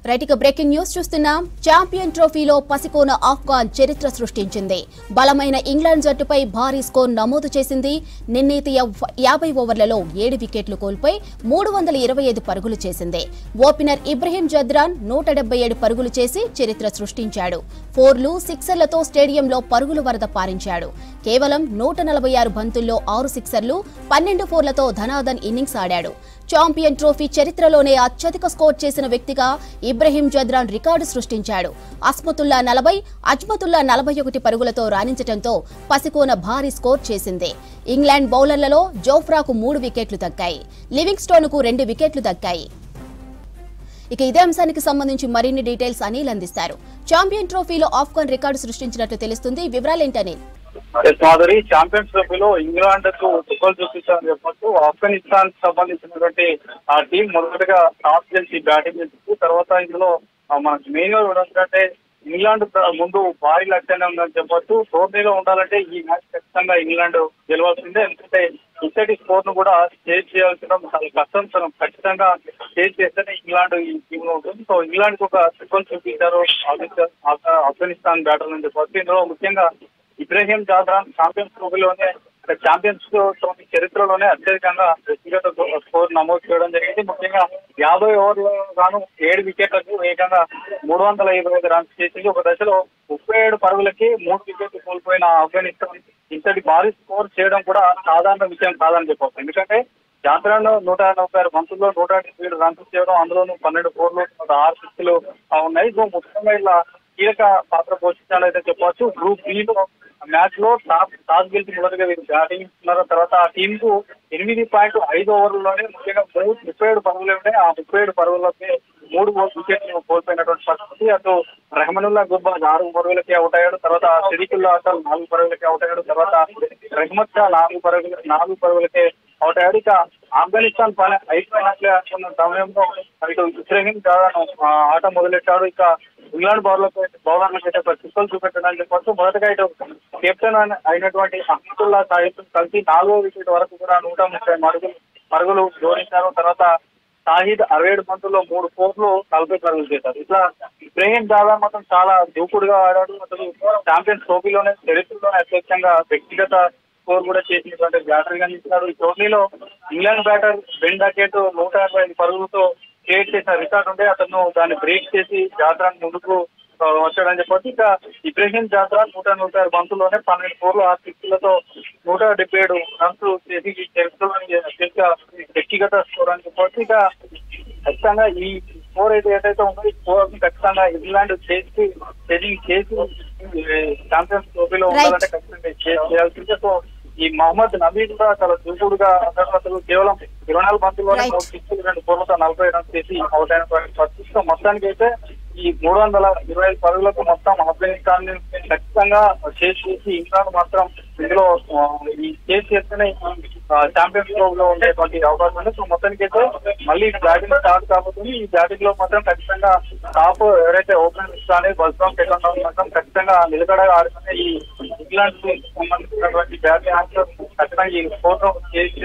Right ఇక breaking news చూస్తున్నాం. Champion ట్రోఫీలో పసికోన ఆఫ్ఘాన్ చరిత్ర సృష్టించింది. బలమైన ఇంగ్లాండ్ జట్టుపై భారీ స్కోర్ నమోదు చేసింది. నిర్ణీత 50 ఓవర్లలో 7 వికెట్లు కోల్పోయి 325 పరుగులు చేసింది. ఓపెనర్ ఇబ్రహీం జద్రాన్ 177 పరుగులు చేసి చరిత్ర సృష్టించాడు. 4లు 6ర్లతో స్టేడియంలో పరుగుల వరద పారించాడు. కేవలం 146 బంతుల్లో 6 సిక్సర్లు 12 4లతో ధనాధన్ ఇన్నింగ్స్ ఆడాడు. ఛాంపియన్ ట్రోఫీ చరిత్రలోనే అత్యధిక స్కోర్ చేసిన వ్యక్తిగా ఇబ్రహీం జద్రాన్ రికార్డు సృష్టించాడు. అస్మతుల్లా 40, అజ్మతుల్లా 41 పరుగులతో రాణించడంతో పసికోన భారీ స్కోర్ చేసింది. ఇంగ్లాండ్ బౌలర్లలో జోఫ్రాకు 3 వికెట్లు దక్కాయి. లివింగ్స్టోన్కు 2 వికెట్లు దక్కాయి. ఇక ఇదే అంశానికి సంబంధించి మరిన్ని డీటెయిల్స్ అనిల్ అందిస్తారు. ఛాంపియన్ ట్రోఫీలో ఆఫ్ఘాన్ రికార్డు సృష్టించినట్లు తెలుస్తుంది. వివరాలేంటి అనిల్? మాధురి, ఛాంపియన్స్ ట్రోఫీలో ఇంగ్లాండ్ కు చుక్కలు చూపించాలని చెప్పొచ్చు. ఆఫ్ఘనిస్తాన్ సంబంధించినటువంటి ఆ టీం మొదటగా టాస్ గెలిచి బ్యాటింగ్ చేసి తర్వాత ఇందులో మనకు మెయిన్ గా ఏంటంటే ఇంగ్లాండ్ ముందు భారీ లక్ష్యంగా ఉందని చెప్పొచ్చు. టోర్నీలో ఉండాలంటే ఈ మ్యాచ్ ఖచ్చితంగా ఇంగ్లాండ్ గెలవాల్సిందే. ఎందుకంటే ఇంతటి స్కోర్ ను కూడా చేజ్ చేయాల్సిన చాలా కష్టం. ఖచ్చితంగా చేజ్ చేస్తేనే ఇంగ్లాండ్ ఈ టీమ్ లో ఉంటుంది. సో ఇంగ్లాండ్ కు ఒక చుక్కలు చూపించారు ఆఫ్ఘనిస్తాన్ బ్యాటర్లు అని చెప్పొచ్చు. ఇందులో ముఖ్యంగా ఇబ్రహీం జద్రాన్ ఛాంపియన్స్ ట్రోఫీలోనే ఛాంపియన్స్ ట్రోఫీ చరిత్రలోనే అత్యధికంగా వ్యక్తిగత స్కోర్ నమోదు చేయడం జరిగింది. ముఖ్యంగా 50 ఓవర్లో గాను 7 వికెట్లకు ఏకంగా 325 రన్స్ చేసింది. ఒక దశలో 37 పరుగులకి 3 వికెట్లు కోల్పోయిన ఆఫ్ఘనిస్తాన్ ఇంతటి భారీ స్కోర్ చేయడం కూడా సాధారణ విషయం కాదని చెప్పవచ్చు. ఎందుకంటే జద్రాన్ 146 బంతుల్లో 177 రన్స్ చేయడం, అందులోనూ 12 4లు 6 సిక్స్లు ఉన్నాయి. సో ముఖ్యంగా ఇలా కీలక పాత్ర పోషించాలైతే చెప్పవచ్చు. గ్రూప్ బిలో మ్యాచ్ లో టాస్ గెలిచి మొదటిగా వీరు బ్యాటింగ్ ఇస్తున్నారు. తర్వాత ఆ టీం కు 8.5 ఓవర్లలోనే ముఖ్యంగా 37 పరుగులు ఉన్నాయి. ఆ 37 పరుగులకి 3 వికెట్లు కోల్పోయినటువంటి పరిస్థితి. అటు రెహమానుల్లా గుర్బాజ్ 6 పరుగులకి అవుట్ అయ్యాడు. తర్వాత సిద్దికుల్లా అసలు 4 పరుగులకి అవుట్ అయ్యాడు. తర్వాత రెహ్మత్ షా 4 పరుగులకి అవుట్ అయ్యాడు. ఇక ఆఫ్ఘనిస్తాన్ పని అయిపోయినట్లే అనుకున్న సమయంలో ఇటు ఇబ్రహీం జద్రాన్ ఆట మొదలెట్టాడు. ఇక ఇంగ్లాండ్ బౌలర్లకు అయితే చుక్కలు చూపెట్టడానికి చెప్పవచ్చు. మొదటగా ఇటు కెప్టెన్ అయినటువంటి అహ్మదుల్లా సాహిబ్ కలిసి 4వ వికెట్ వరకు కూడా 130 పరుగులు జోడించారు. తర్వాత షాహిద్ 67 బంతుల్లో 3 4లు 40 పరుగులు చేశారు. ఇట్లా ఇబ్రహీం జద్రాన్ మాత్రం చాలా దూకుడుగా ఆడాడు. అతను ఛాంపియన్స్ ట్రోఫీలోనే చరిత్రలోనే అత్యధికంగా వ్యక్తిగత స్కోర్ కూడా చేసినటువంటి బ్యాటర్ గా నిలిచాడు. ఈ టోర్నీలో ఇంగ్లాండ్ బ్యాటర్ బెన్ డకెట్ 155 పరుగులతో క్రియేట్ చేసిన రికార్డు ఉంటే అతను దాన్ని బ్రేక్ చేసి జద్రాన్ ముందుకు వచ్చాడని చెప్పొచ్చు. ఇక ఇబ్రహీం జద్రాన్ 146 బంతుల్లోనే 12 4లు 6 సిక్స్లతో 177 రన్స్ చేసి చరిత్రలోని వ్యక్తిగత స్కోర్ అని చెప్పొచ్చు. ఇక ఖచ్చితంగా ఈ స్కోర్ ఏదైతే ఉందో ఈ స్కోర్ ఖచ్చితంగా ఇంగ్లాండ్ చేసి ఛాంపియన్స్ ట్రోఫీలో ఉండాలంటే ఖచ్చితంగా చేయాల్సిందే. సో ఈ మహమ్మద్ నబీ కూడా చాలా దూకుడుగా అసలు కేవలం 24 బంతుల్లోనే 3 సిక్స్లు 2 4లతో 40 రన్స్ చేసి అవుట్ అయిన పరిస్థితితో మొత్తానికి అయితే ఈ 325 పరుగులకు మొత్తం ఆఫ్ఘనిస్తాన్ ఖచ్చితంగా చేసి ఇంగ్లాండ్ మాత్రం ఇందులో ఈ చేస్తేనే ఛాంపియన్స్ ట్రోఫీలో ఉండేటువంటి అవకాశం ఉంది. సో మొత్తానికి అయితే మళ్ళీ బ్యాటింగ్ స్టార్ట్ కాబోతుంది. ఈ బ్యాటింగ్ లో మాత్రం ఖచ్చితంగా టాప్ ఎవరైతే ఓపెనర్స్ కానీ బస్బామ్ సెకండ్ మాత్రం ఖచ్చితంగా నిలకడగా ఆడుతున్న ఈ ఇంగ్లాండ్ కు సంబంధించినటువంటి బ్యాటింగ్ ఖచ్చితంగా ఈ స్కోర్ చేసి